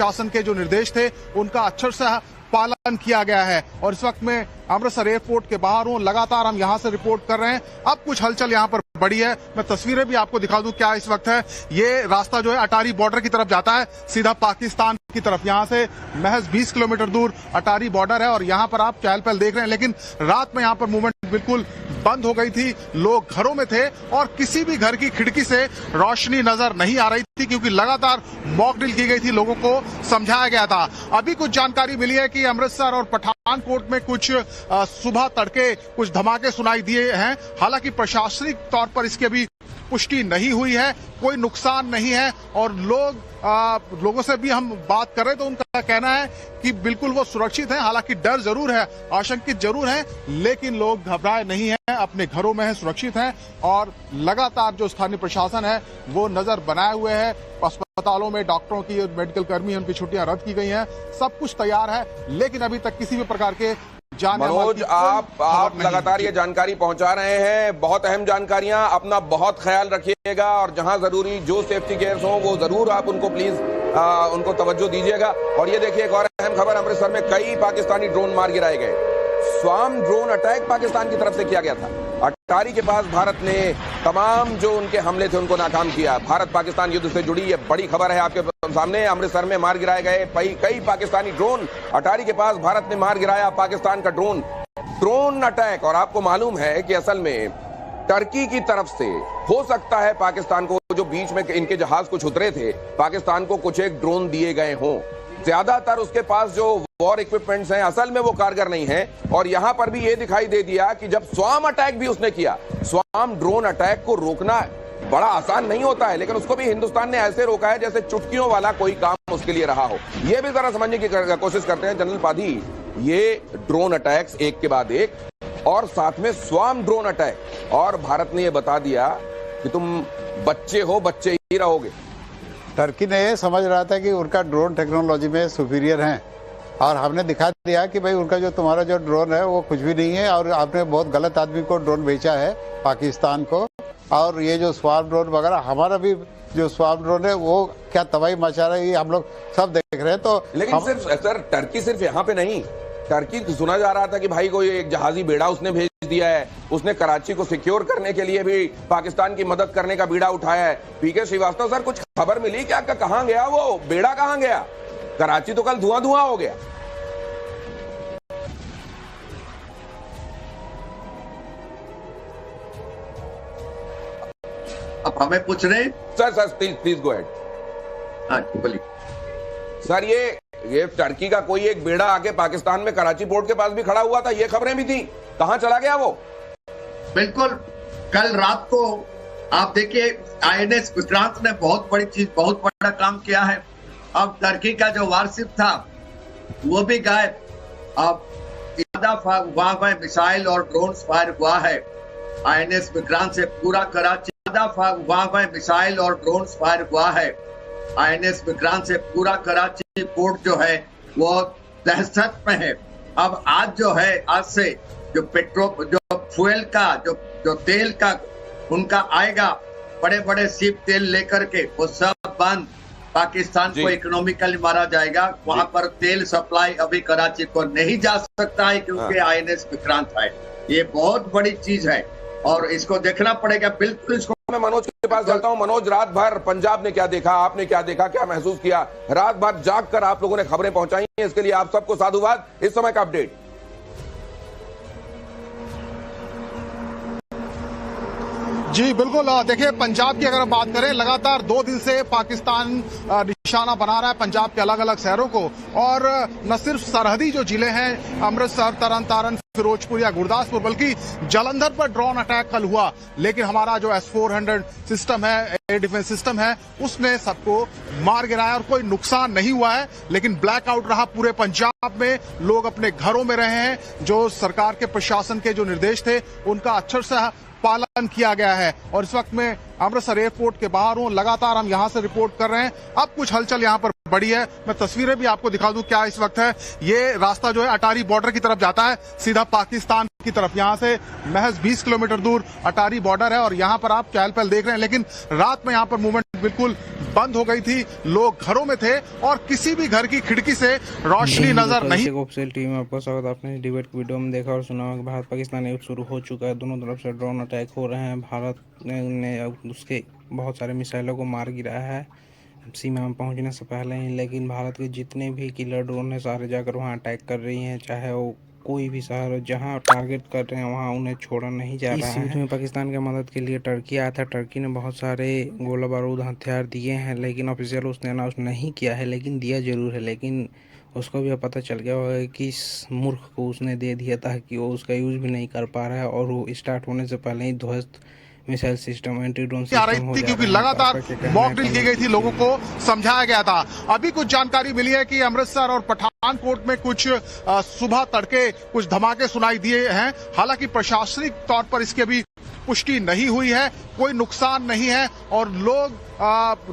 प्रशासन के जो निर्देश थे उनका अक्षर से पालन किया गया है। और इस वक्त मैं अमृतसर एयरपोर्ट के बाहर हूं, लगातार हम यहां से रिपोर्ट कर रहे हैं। अब कुछ हलचल यहां पर बढ़ी है, मैं तस्वीरें भी आपको दिखा दूं क्या इस वक्त है। ये रास्ता जो है अटारी बॉर्डर की तरफ जाता है, सीधा पाकिस्तान की तरफ। यहां से महज 20 किलोमीटर दूर अटारी बॉर्डर है और यहां पर आप चहल पहल देख रहे हैं। लेकिन रात में यहां पर मूवमेंट बिल्कुल बंद हो गई थी, लोग घरों में थे और किसी भी घर की खिड़की से रोशनी नजर नहीं आ रही थी, क्योंकि लगातार मॉक ड्रिल की गई थी, लोगों को समझाया गया था। अभी कुछ जानकारी मिली है कि अमृतसर और पठानकोट में कुछ सुबह तड़के कुछ धमाके सुनाई दिए हैं। हालांकि प्रशासनिक तौर पर इसकी अभी पुष्टि नहीं हुई है, कोई नुकसान नहीं है। और लोगों से भी हम बात कर रहे तो उनका कहना है कि बिल्कुल वो सुरक्षित हैं। हालांकि डर जरूर है, आशंकित जरूर है, लेकिन लोग घबराए नहीं हैं, अपने घरों में हैं, सुरक्षित हैं। और लगातार जो स्थानीय प्रशासन है वो नजर बनाए हुए है। अस्पतालों में डॉक्टरों की और मेडिकल कर्मी उनकी छुट्टियां रद्द की गई हैं, सब कुछ तैयार है, लेकिन अभी तक किसी भी प्रकार के मनोज, आप लगातार ये जानकारी पहुंचा रहे हैं, बहुत अहम जानकारियां। अपना बहुत ख्याल रखिएगा और जहां जरूरी जो सेफ्टी केयर्स हो वो जरूर आप उनको प्लीज उनको तवज्जो दीजिएगा। और ये देखिए एक और अहम खबर, अमृतसर में कई पाकिस्तानी ड्रोन मार गिराए गए। स्वाम ड्रोन अटैक पाकिस्तान की तरफ से किया गया था। अटारी के पास भारत ने तमाम जो उनके हमले थे उनको नाकाम किया। भारत पाकिस्तान युद्ध से जुड़ी ये बड़ी खबर है आपके सामने। अमृतसर में मार गिराए गए कई पाकिस्तानी ड्रोन। अटारी के पास भारत ने मार गिराया पाकिस्तान का ड्रोन अटैक। और आपको मालूम है कि असल में टर्की की तरफ से हो सकता है पाकिस्तान को, जो बीच में इनके जहाज कुछ उतरे थे, पाकिस्तान को कुछ एक ड्रोन दिए गए हों। ज्यादातर उसके पास जो वॉर इक्विपमेंट्स हैं असल में वो कारगर नहीं है। और यहां पर भी ये दिखाई दे दिया कि जब स्वाम अटैक भी उसने किया, स्वाम ड्रोन अटैक को रोकना बड़ा आसान नहीं होता है, लेकिन उसको भी हिंदुस्तान ने ऐसे रोका है जैसे चुटकियों वाला कोई काम उसके लिए रहा हो। ये भी जरा समझने की कोशिश करते हैं जनरल पाधी। ये ड्रोन अटैक्स एक के बाद एक और साथ में स्वाम ड्रोन अटैक, और भारत ने ये बता दिया कि तुम बच्चे हो, बच्चे ही रहोगे। टर्की ने ये समझ रहा था कि उनका ड्रोन टेक्नोलॉजी में सुपीरियर हैं, और हमने दिखा दिया कि भाई उनका जो तुम्हारा जो ड्रोन है वो कुछ भी नहीं है, और आपने बहुत गलत आदमी को ड्रोन बेचा है पाकिस्तान को। और ये जो स्वाम ड्रोन वगैरह, हमारा भी जो स्वाम ड्रोन है वो क्या तबाही मचा रहा है ये हम लोग सब देख रहे हैं। तो लेकिन सर टर्की सिर्फ यहाँ पे नहीं, टर्की सुना जा रहा था कि भाई कोई एक जहाजी बेड़ा उसने भेज दिया है, उसने कराची को सिक्योर करने के लिए भी पाकिस्तान की मदद करने का बीड़ा उठाया है। पीके श्रीवास्तव सर, कुछ खबर मिली क्या, कहां गया वो बेड़ा, कहां गया? कराची तो कल धुआं धुआं हो गया। अब हमें पूछ रहे सर प्लीज गो अहेड। हाँ बोलिए सर, ये टर्की का कोई एक बेड़ा आके पाकिस्तान में कराची पोर्ट के पास भी खड़ा हुआ था, ये खबरें भी थी, कहां चला गया वो? बिल्कुल, कल रात को आप देखिए आईएनएस विक्रांत ने बहुत बड़ी चीज, बहुत बड़ा काम किया है। अब टर्की का जो वारशिप था वो भी गायब। अब वहां में मिसाइल और ड्रोन फायर हुआ है आईएनएस विक्रांत से पूरा कराची। वहां में मिसाइल और ड्रोन फायर हुआ है आईएनएस विक्रांत से पूरा कराची पोर्ट जो है वो दहशत में है। अब आज जो है, आज से जो पेट्रोल, जो फ्यूल का, जो तेल का उनका आएगा, बड़े बड़े शिप तेल लेकर के, वो सब बंद। पाकिस्तान को इकोनॉमिकली मारा जाएगा। वहां पर तेल सप्लाई अभी कराची को नहीं जा सकता है क्योंकि आईएनएस विक्रांत है। ये बहुत बड़ी चीज है और इसको देखना पड़ेगा। बिल्कुल इसको मैं मनोज के पास जाता हूं। मनोज, रात भर पंजाब ने क्या देखा, आपने क्या देखा, क्या महसूस किया? रात भर जाग कर आप लोगों ने खबरें पहुंचाई हैं, इसके लिए आप सबको साधुवाद। इस समय का अपडेट। जी बिल्कुल, देखिए पंजाब की अगर बात करें, लगातार 2 दिन से पाकिस्तान निशाना बना रहा है पंजाब के अलग अलग शहरों को। और न सिर्फ सरहदी जो जिले हैं अमृतसर, तरन तारण, फिरोजपुर या गुरदासपुर, बल्कि जालंधर पर ड्रोन अटैक कल हुआ। लेकिन हमारा जो S-400 सिस्टम है, एयर डिफेंस सिस्टम है, उसने सबको मार गिराया और कोई नुकसान नहीं हुआ है। लेकिन ब्लैकआउट रहा पूरे पंजाब में, लोग अपने घरों में रहे हैं। जो सरकार के प्रशासन के जो निर्देश थे उनका अक्षर से पालन किया गया है। और इस वक्त मैं अमृतसर एयरपोर्ट के बाहर हूं, लगातार हम यहां से रिपोर्ट कर रहे हैं। अब कुछ हलचल यहां पर बड़ी है। मैं तस्वीरें भी आपको दिखा दूं क्या इस वक्त है। ये रास्ता जो है अटारी बॉर्डर की तरफ जाता है, सीधा पाकिस्तान की तरफ। यहाँ से महज 20 किलोमीटर दूर अटारी बॉर्डर है और यहाँ पर आप चहल पहल देख रहे हैं। लेकिन रात में यहाँ पर मूवमेंट बिल्कुल बंद हो गई थी, लोग घरों में थे और किसी भी घर की खिड़की से रोशनी नजर नहीं। ऑफिशियल टीवी में आपका स्वागत। आपने डिबेट वीडियो में देखा और सुना कि भारत पाकिस्तान युद्ध शुरू हो चुका है, दोनों तरफ से ड्रोन अटैक हो रहे हैं। भारत ने उसके बहुत सारे मिसाइलों को मार गिराया है सीमा में पहुंचने से पहले ही, लेकिन भारत के जितने भी किलर ड्रोन हैं सारे जाकर वहां अटैक कर रही हैं, चाहे वो कोई भी शहर जहां टारगेट कर रहे हैं वहां उन्हें छोड़ा नहीं जा रहा है। इस युद्ध में पाकिस्तान की मदद के लिए टर्की आया था। टर्की ने बहुत सारे गोला बारूद हथियार दिए हैं, लेकिन ऑफिशियल उसने अनाउंस नहीं किया है, लेकिन दिया जरूर है। लेकिन उसको भी पता चल गया होगा कि इस मूर्ख को उसने दे दिया था कि वो उसका यूज भी नहीं कर पा रहा है और वो स्टार्ट होने से पहले ही ध्वस्त मिसाइल सिस्टम, एंटी ड्रोन आ रही थी क्योंकि लगातार मॉक ड्रिल की गई थी, लोगों को समझाया गया था। अभी कुछ जानकारी मिली है कि अमृतसर और पठानकोट में कुछ सुबह तड़के कुछ धमाके सुनाई दिए हैं। हालांकि प्रशासनिक तौर पर इसकी अभी पुष्टि नहीं हुई है, कोई नुकसान नहीं है और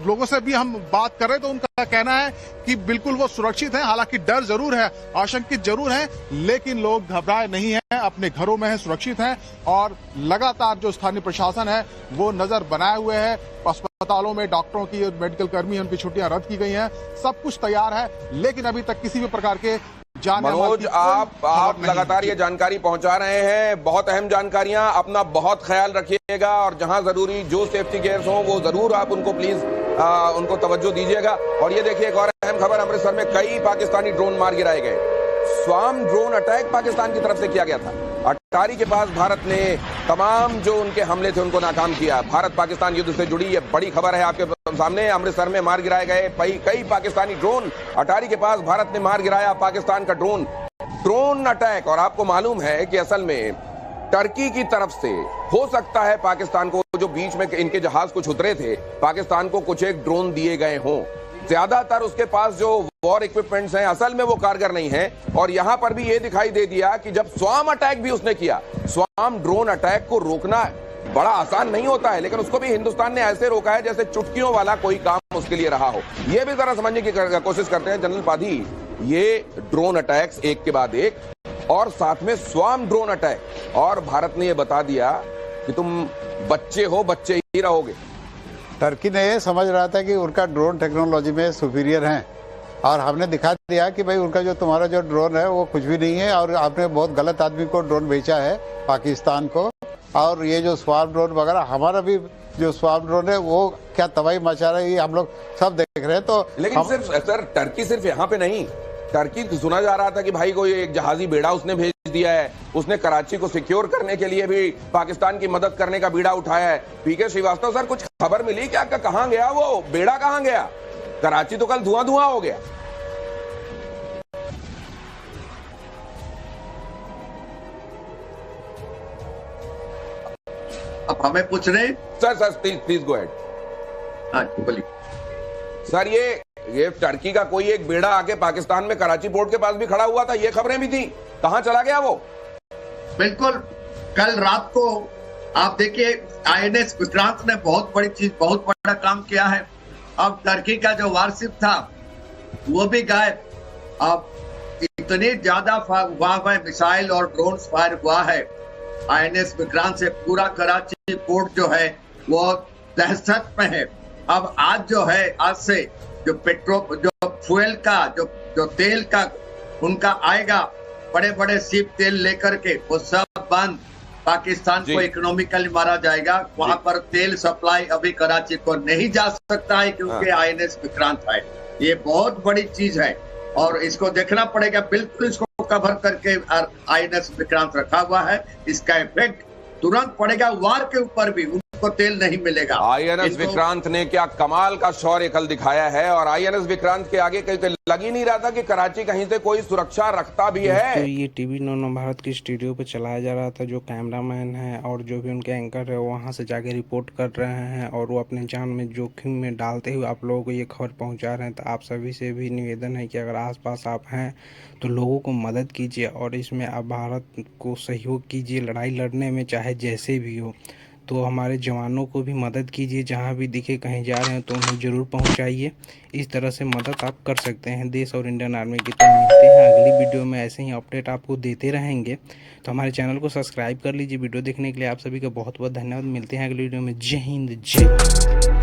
लोगों से भी हम बात कर रहे तो उनका कहना है कि बिल्कुल वो सुरक्षित हैं। हालांकि डर जरूर है, आशंकित जरूर है, लेकिन लोग घबराए नहीं हैं, अपने घरों में हैं, सुरक्षित हैं और लगातार जो स्थानीय प्रशासन है वो नजर बनाए हुए है। अस्पतालों में डॉक्टरों की और मेडिकल कर्मी उनकी छुट्टियां रद्द की गई हैं, सब कुछ तैयार है, लेकिन अभी तक किसी भी प्रकार के मनोज, आप लगातार ये जानकारी पहुंचा रहे हैं, बहुत अहम जानकारियां। अपना बहुत ख्याल रखिएगा और जहां जरूरी जो सेफ्टी गियर्स हो वो जरूर आप उनको प्लीज उनको तवज्जो दीजिएगा। और ये देखिए एक और अहम खबर, अमृतसर में कई पाकिस्तानी ड्रोन मार गिराए गए। स्वाम ड्रोन अटैक पाकिस्तान की तरफ से किया गया था। अटारी के पास भारत ने तमाम जो उनके हमले थे उनको नाकाम किया। भारत पाकिस्तान युद्ध से जुड़ी ये बड़ी खबर है आपके सामने। अमृतसर में मार गिराए गए कई पाकिस्तानी ड्रोन। अटारी के पास भारत ने मार गिराया पाकिस्तान का ड्रोन अटैक। और आपको मालूम है कि असल में टर्की की तरफ से हो सकता है पाकिस्तान को, जो बीच में इनके जहाज कुछ उतरे थे, पाकिस्तान को कुछ एक ड्रोन दिए गए हों। ज्यादातर उसके पास जो वॉर इक्विपमेंट्स हैं असल में वो कारगर नहीं है। और यहां पर भी ये दिखाई दे दिया कि जब स्वाम अटैक भी उसने किया, स्वाम ड्रोन अटैक को रोकना बड़ा आसान नहीं होता है, लेकिन उसको भी हिंदुस्तान ने ऐसे रोका है जैसे चुटकियों वाला कोई काम उसके लिए रहा हो। यह भी जरा समझने की कोशिश करते हैं जनरल पाधी। ये ड्रोन अटैक्स एक के बाद एक और साथ में स्वाम ड्रोन अटैक, और भारत ने यह बता दिया कि तुम बच्चे हो, बच्चे ही रहोगे। टर्की ने ये समझ रहा था कि उनका ड्रोन टेक्नोलॉजी में सुपीरियर हैं और हमने दिखा दिया कि भाई उनका जो तुम्हारा जो ड्रोन है वो कुछ भी नहीं है और आपने बहुत गलत आदमी को ड्रोन बेचा है पाकिस्तान को। और ये जो स्वाम ड्रोन वगैरह, हमारा भी जो स्वाम ड्रोन है वो क्या तबाही मचा रहा है ये हम लोग सब देख रहे हैं। तो लेकिन सिर्फ सर टर्की सिर्फ यहाँ पे नहीं, टर्की सुना जा रहा था कि भाई कोई एक जहाजी बेड़ा उसने भेज दिया है, उसने कराची को सिक्योर करने के लिए भी पाकिस्तान की मदद करने का बीड़ा उठाया है। पीके श्रीवास्तव सर, कुछ खबर मिली क्या, कहां गया वो बेड़ा, कहां गया? कराची तो कल धुआं धुआं हो गया। अब हमें पूछ रहे सर प्लीज गो अहेड। हाँ बोलिए सर, ये टर्की का कोई एक बेड़ा आके पाकिस्तान में कराची पोर्ट के पास भी खड़ा हुआ था, ये खबरें भी थी, कहां चला गया वो? बिल्कुल, कल रात को आप देखिए आईएनएस विक्रांत ने बहुत बड़ा काम किया है। अब टर्की का जो वारशिप था वो भी गायब। अब इतनी ज्यादा वाह मिसाइल और ड्रोन फायर हुआ है आईएनएस विक्रांत से, पूरा कराची पोर्ट जो है वो दहशत में है। अब आज से जो पेट्रोल, जो फ्यूल का, जो तेल का उनका आएगा, बड़े बड़े शिप तेल लेकर के, वो सब बंद। पाकिस्तान को इकोनॉमिकली मारा जाएगा। वहां पर तेल सप्लाई अभी कराची को नहीं जा सकता है क्योंकि आईएनएस विक्रांत है। ये बहुत बड़ी चीज है और इसको देखना पड़ेगा। बिल्कुल इसको कवर करके आईएनएस विक्रांत रखा हुआ है। इसका इफेक्ट तुरंत पड़ेगा वार के ऊपर भी, उनको तेल नहीं मिलेगा। आईएनएस विक्रांत ने क्या कमाल का शौर्य कल दिखाया है। और आईएनएस विक्रांत के आगे कहीं लग ही नहीं रहा था कि कराची कहीं से कोई सुरक्षा रखता भी है। तो ये टीवी 9 भारत की स्टूडियो पे चलाया जा रहा था। जो कैमरामैन है और जो भी उनके एंकर है वहाँ से जाके रिपोर्ट कर रहे हैं और वो अपने जान में जोखिम में डालते हुए आप लोगों को ये खबर पहुँचा रहे हैं। तो आप सभी से भी निवेदन है कि अगर आसपास आप हैं तो लोगों को मदद कीजिए और इसमें आप भारत को सहयोग कीजिए लड़ाई लड़ने में, चाहे जैसे भी हो। तो हमारे जवानों को भी मदद कीजिए, जहाँ भी दिखे कहीं जा रहे हैं तो उन्हें ज़रूर पहुँचाइए। इस तरह से मदद आप कर सकते हैं देश और इंडियन आर्मी की। तो मिलते हैं अगली वीडियो में, ऐसे ही अपडेट आपको देते रहेंगे। तो हमारे चैनल को सब्सक्राइब कर लीजिए। वीडियो देखने के लिए आप सभी का बहुत बहुत धन्यवाद। मिलते हैं अगली वीडियो में। जय हिंद, जय भारत।